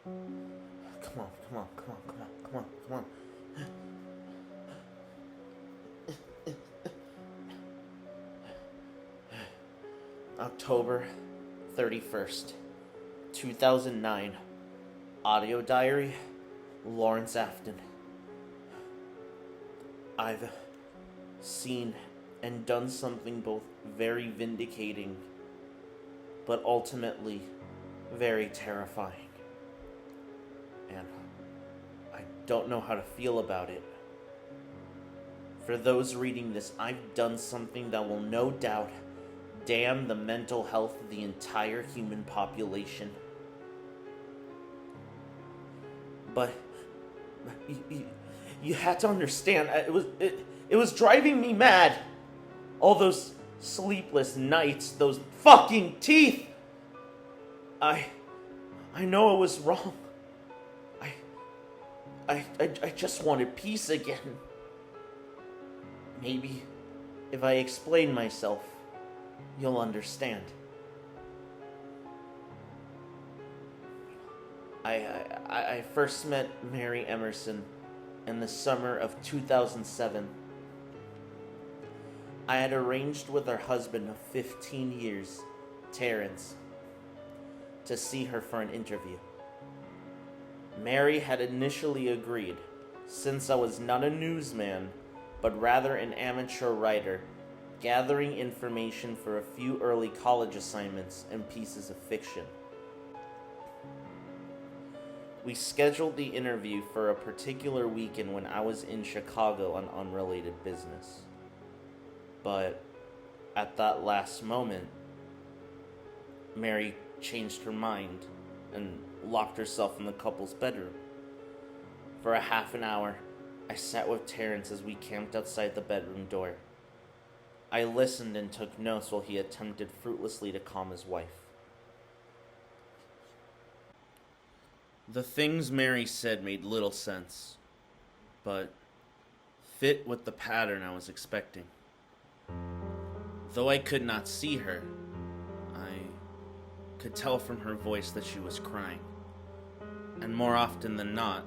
Come on, come on, come on, come on, come on, come on. October 31st, 2009. Audio diary, Lawrence Afton. I've seen and done something both very vindicating, but ultimately very terrifying. And I don't know how to feel about it. For those reading this, I've done something that will no doubt damn the mental health of the entire human population. But you had to understand, it was driving me mad. All those sleepless nights, those fucking teeth. I know it was wrong. I just wanted peace again. Maybe if I explain myself, you'll understand. I first met Mary Emerson in the summer of 2007. I had arranged with her husband of 15 years, Terrence, to see her for an interview. Mary had initially agreed, since I was not a newsman, but rather an amateur writer, gathering information for a few early college assignments and pieces of fiction. We scheduled the interview for a particular weekend when I was in Chicago on unrelated business. But at that last moment, Mary changed her mind and locked herself in the couple's bedroom. For a half an hour, I sat with Terrence as we camped outside the bedroom door. I listened and took notes while he attempted fruitlessly to calm his wife. The things Mary said made little sense, but fit with the pattern I was expecting. Though I could not see her, I could tell from her voice that she was crying. And more often than not,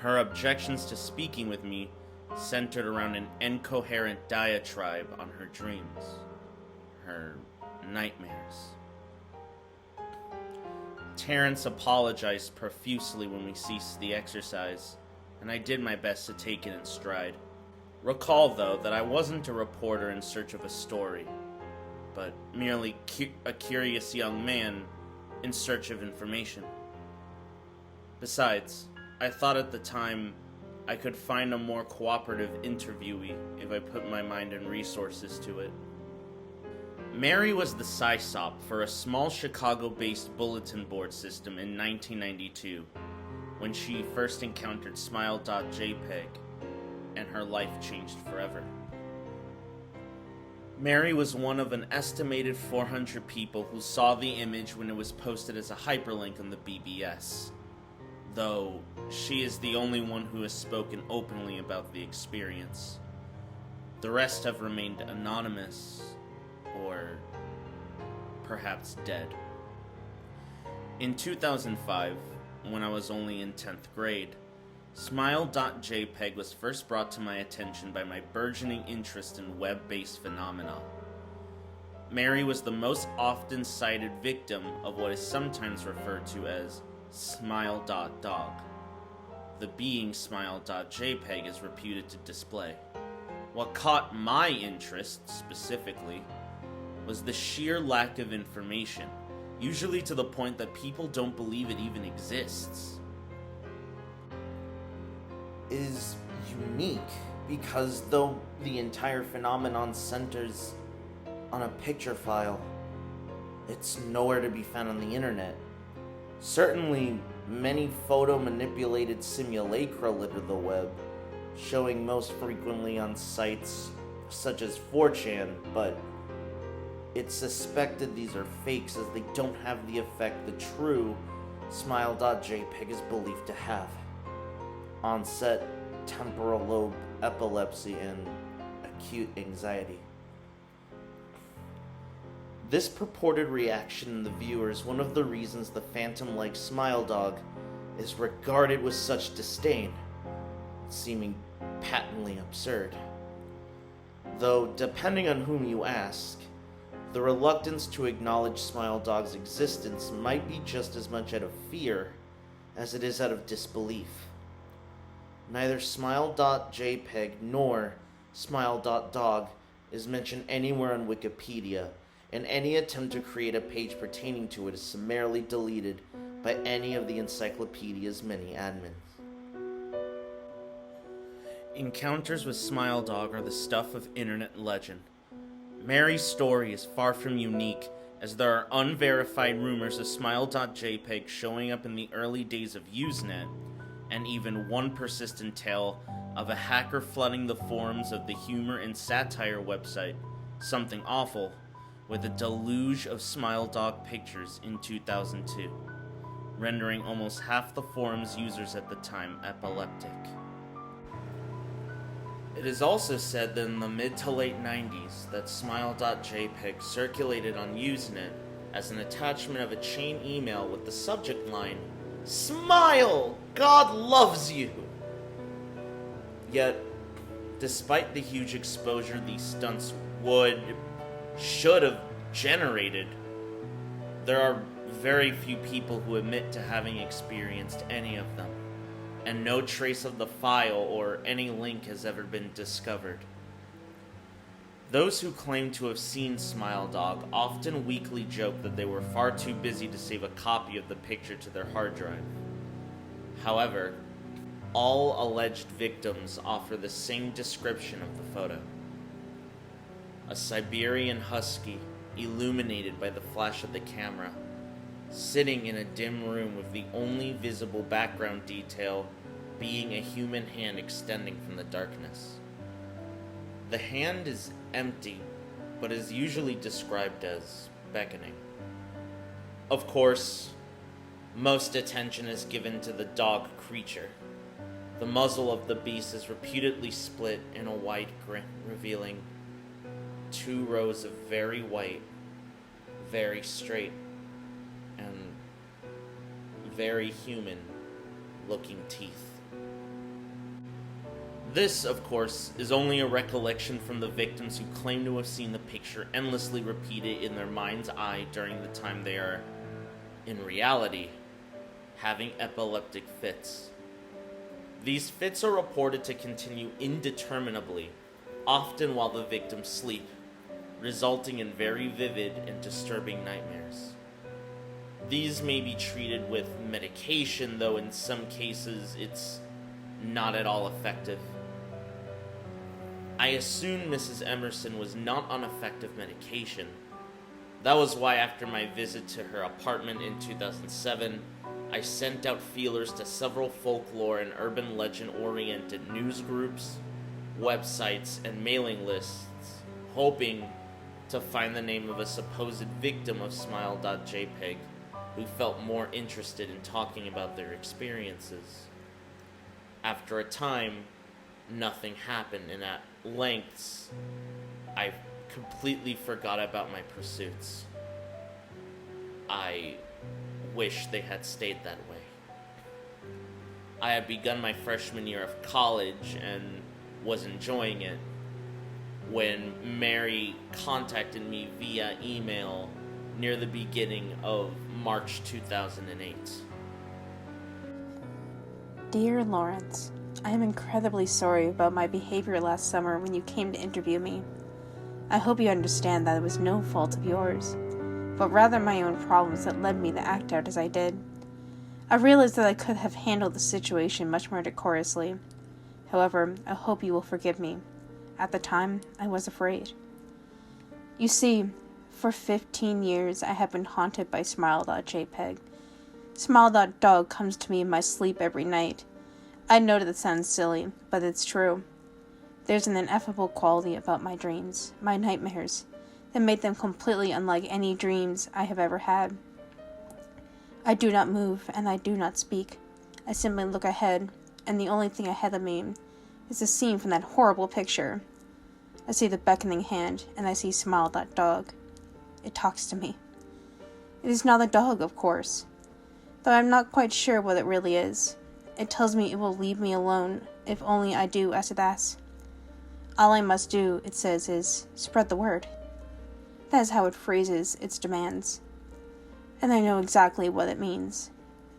her objections to speaking with me centered around an incoherent diatribe on her dreams, her nightmares. Terrence apologized profusely when we ceased the exercise, and I did my best to take it in stride. Recall, though, that I wasn't a reporter in search of a story, but merely a curious young man in search of information. Besides, I thought at the time I could find a more cooperative interviewee if I put my mind and resources to it. Mary was the SISOP for a small Chicago-based bulletin board system in 1992, when she first encountered Smile.jpg, and her life changed forever. Mary was one of an estimated 400 people who saw the image when it was posted as a hyperlink on the BBS, though she is the only one who has spoken openly about the experience. The rest have remained anonymous, or perhaps dead. In 2005, when I was only in 10th grade, Smile.jpg was first brought to my attention by my burgeoning interest in web-based phenomena. Mary was the most often cited victim of what is sometimes referred to as Smile.dog, the being Smile.jpg is reputed to display. What caught my interest, specifically, was the sheer lack of information, usually to the point that people don't believe it even exists. Is unique because though the entire phenomenon centers on a picture file, it's nowhere to be found on the internet. Certainly, many photo-manipulated simulacra litter the web, showing most frequently on sites such as 4chan, but it's suspected these are fakes as they don't have the effect the true Smile.jpg is believed to have. Onset temporal lobe epilepsy and acute anxiety. This purported reaction in the viewer is one of the reasons the phantom-like smile dog is regarded with such disdain, seeming patently absurd. Though, depending on whom you ask, the reluctance to acknowledge Smile Dog's existence might be just as much out of fear as it is out of disbelief. Neither smile.jpg nor smile.dog is mentioned anywhere on Wikipedia, and any attempt to create a page pertaining to it is summarily deleted by any of the encyclopedia's many admins. Encounters with Smile Dog are the stuff of internet legend. Mary's story is far from unique, as there are unverified rumors of smile.jpg showing up in the early days of Usenet, and even one persistent tale of a hacker flooding the forums of the humor and satire website, Something Awful, with a deluge of Smile Dog pictures in 2002, rendering almost half the forum's users at the time epileptic. It is also said that in the mid to late 90s that smile.jpg circulated on Usenet as an attachment of a chain email with the subject line, "Smile! God loves you!" Yet, despite the huge exposure these stunts should have generated, there are very few people who admit to having experienced any of them, and no trace of the file or any link has ever been discovered. Those who claim to have seen Smile Dog often weakly joke that they were far too busy to save a copy of the picture to their hard drive. However, all alleged victims offer the same description of the photo. A Siberian husky, illuminated by the flash of the camera, sitting in a dim room with the only visible background detail being a human hand extending from the darkness. The hand is empty, but is usually described as beckoning. Of course, most attention is given to the dog creature. The muzzle of the beast is repeatedly split in a wide grin, revealing 2 rows of very white, very straight, and very human-looking teeth. This, of course, is only a recollection from the victims who claim to have seen the picture endlessly repeated in their mind's eye during the time they are, in reality, having epileptic fits. These fits are reported to continue indeterminably, often while the victims sleep, resulting in very vivid and disturbing nightmares. These may be treated with medication, though in some cases it's not at all effective. I assume Mrs. Emerson was not on effective medication. That was why after my visit to her apartment in 2007, I sent out feelers to several folklore and urban legend-oriented news groups, websites, and mailing lists, hoping to find the name of a supposed victim of smile.jpg who felt more interested in talking about their experiences. After a time, nothing happened, and at lengths, I completely forgot about my pursuits. I wish they had stayed that way. I had begun my freshman year of college and was enjoying it when Mary contacted me via email near the beginning of March 2008. Dear Lawrence, I am incredibly sorry about my behavior last summer when you came to interview me. I hope you understand that it was no fault of yours, but rather my own problems that led me to act out as I did. I realized that I could have handled the situation much more decorously. However, I hope you will forgive me. At the time, I was afraid. You see, for 15 years I have been haunted by smile.jpg. Smile.dog comes to me in my sleep every night. I know that it sounds silly, but it's true. There's an ineffable quality about my dreams, my nightmares, that made them completely unlike any dreams I have ever had. I do not move, and I do not speak. I simply look ahead, and the only thing ahead of me is the scene from that horrible picture. I see the beckoning hand, and I see smile.dog. It talks to me. It is not a dog, of course, though I'm not quite sure what it really is. It tells me it will leave me alone if only I do as it asks. All I must do, it says, is spread the word. That is how it phrases its demands. And I know exactly what it means.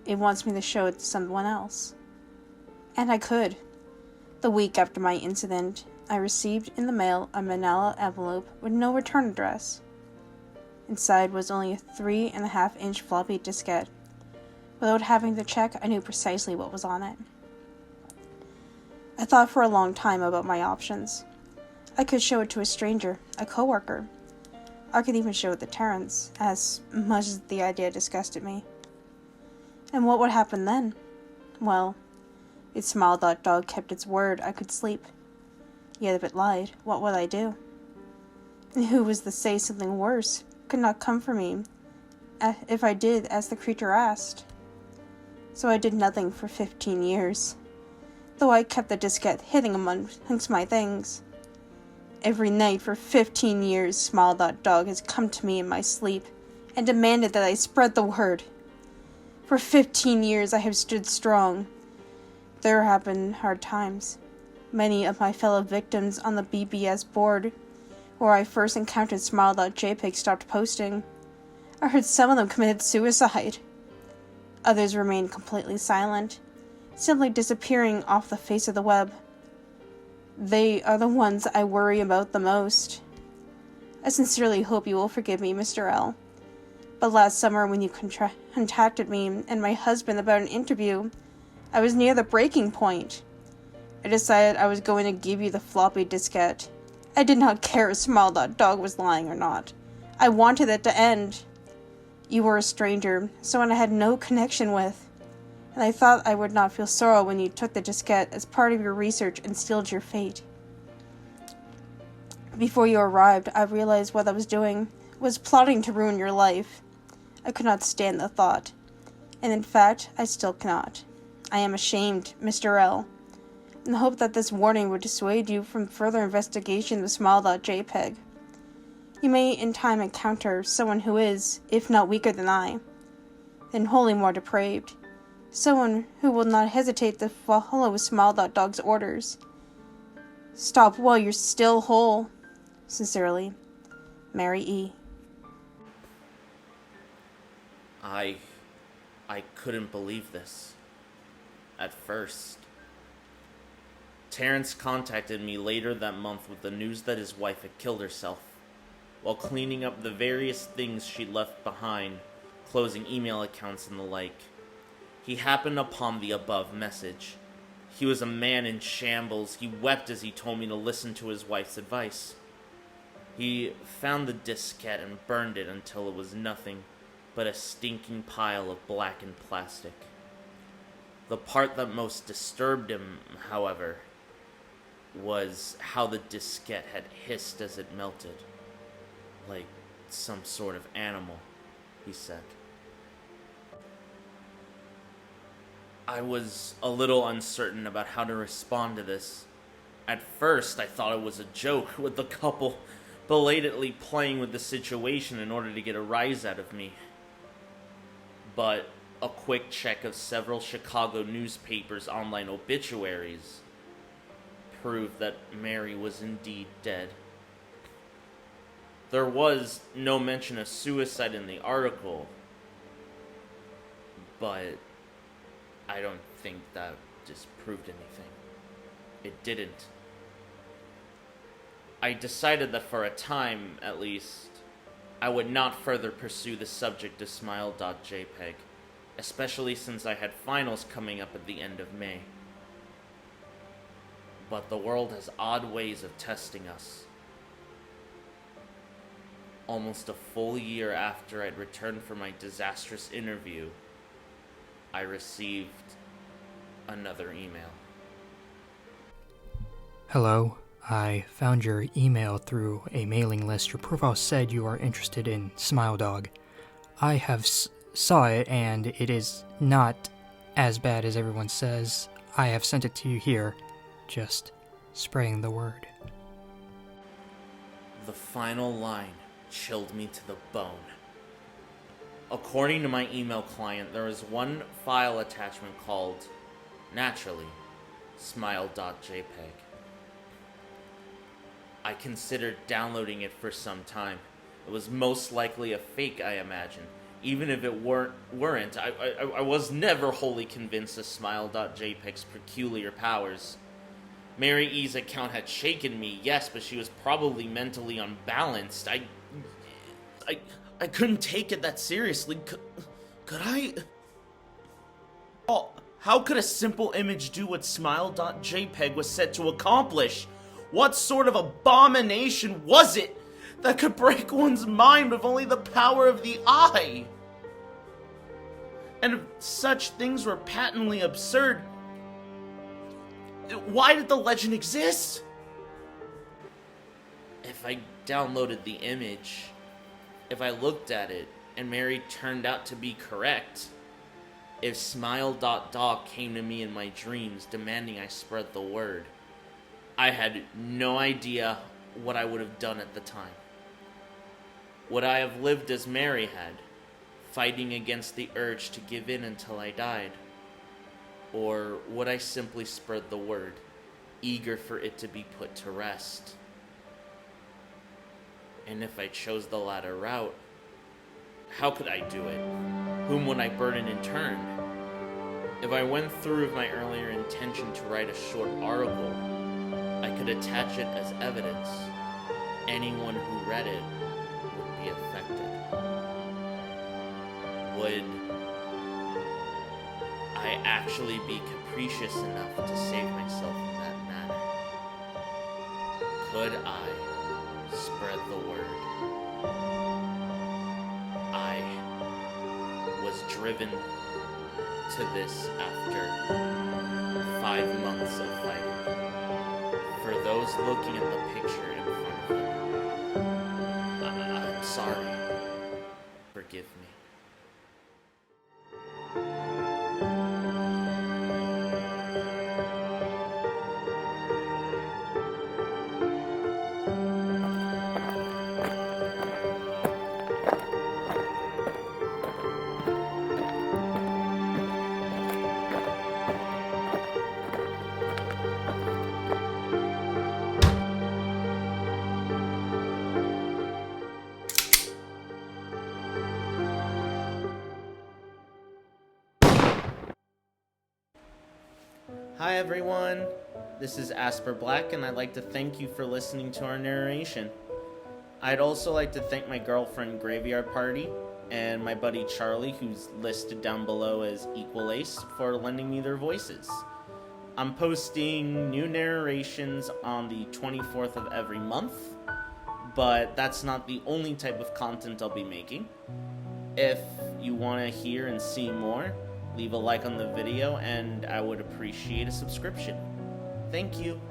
It wants me to show it to someone else. And I could. The week after my incident, I received in the mail a manila envelope with no return address. Inside was only a 3.5-inch floppy diskette. Without having to check, I knew precisely what was on it. I thought for a long time about my options. I could show it to a stranger, a coworker. I could even show it to Terrence, as much as the idea disgusted me. And what would happen then? Well, if Smile.Dog kept its word, I could sleep. Yet if it lied, what would I do? And who was to say something worse could not come for me if I did as the creature asked? So I did nothing for 15 years, though I kept the diskette hidden amongst my things. Every night for 15 years, Smile.Dog has come to me in my sleep and demanded that I spread the word. For 15 years I have stood strong. There have been hard times. Many of my fellow victims on the BBS board, where I first encountered Smile.jpg, stopped posting. I heard some of them committed suicide. Others remained completely silent, simply disappearing off the face of the web. They are the ones I worry about the most. I sincerely hope you will forgive me, Mr. L. But last summer when you contacted me and my husband about an interview, I was near the breaking point. I decided I was going to give you the floppy diskette. I did not care if Smile.Dog was lying or not. I wanted it to end. You were a stranger, someone I had no connection with, and I thought I would not feel sorrow when you took the diskette as part of your research and sealed your fate. Before you arrived, I realized what I was doing was plotting to ruin your life. I could not stand the thought, and in fact, I still cannot. I am ashamed, Mr. L, and hope that this warning would dissuade you from further investigation of Smile.jpg. You may in time encounter someone who is, if not weaker than I, then wholly more depraved. Someone who will not hesitate to follow Smile.Dog's orders. Stop while you're still whole. Sincerely, Mary E. I couldn't believe this. At first. Terrence contacted me later that month with the news that his wife had killed herself while cleaning up the various things she'd left behind, closing email accounts and the like. He happened upon the above message. He was a man in shambles. He wept as he told me to listen to his wife's advice. He found the diskette and burned it until it was nothing but a stinking pile of blackened plastic. The part that most disturbed him, however, was how the diskette had hissed as it melted. Like some sort of animal, he said. I was a little uncertain about how to respond to this. At first, I thought it was a joke, with the couple belatedly playing with the situation in order to get a rise out of me. But a quick check of several Chicago newspapers' online obituaries proved that Mary was indeed dead. There was no mention of suicide in the article, but I don't think that disproved anything. It didn't. I decided that for a time, at least, I would not further pursue the subject of Smile.jpg, especially since I had finals coming up at the end of May. But the world has odd ways of testing us. Almost a full year after I'd returned from my disastrous interview, I received another email. Hello, I found your email through a mailing list. Your profile said you are interested in Smile Dog. I have saw it, and it is not as bad as everyone says. I have sent it to you here, just spreading the word. The final line chilled me to the bone. According to my email client, there is one file attachment called, naturally, smile.jpg. I considered downloading it for some time. It was most likely a fake, I imagine. Even if it weren't, I was never wholly convinced of smile.jpg's peculiar powers. Mary E's account had shaken me, yes, but she was probably mentally unbalanced. I couldn't take it that seriously. Could I? Oh, how could a simple image do what smile.jpg was said to accomplish? What sort of abomination was it that could break one's mind with only the power of the eye? And if such things were patently absurd, why did the legend exist? If I downloaded the image, if I looked at it, and Mary turned out to be correct, if Smile.Dog came to me in my dreams demanding I spread the word, I had no idea what I would have done at the time. Would I have lived as Mary had, fighting against the urge to give in until I died? Or would I simply spread the word, eager for it to be put to rest? And if I chose the latter route, how could I do it? Whom would I burden in turn? If I went through with my earlier intention to write a short article, I could attach it as evidence. Anyone who read it would be affected. Would I actually be capricious enough to save myself in that manner? Could I spread the word? I was driven to this after 5 months of fighting. For those looking at the picture in front of them, I'm sorry. Forgive me. Hi everyone, this is Asper Black, and I'd like to thank you for listening to our narration. I'd also like to thank my girlfriend GraveyardParty and my buddy Charlie, who's listed down below as EqualAce, for lending me their voices. I'm posting new narrations on the 24th of every month, but that's not the only type of content I'll be making. If you want to hear and see more, leave a like on the video, and I would appreciate a subscription. Thank you.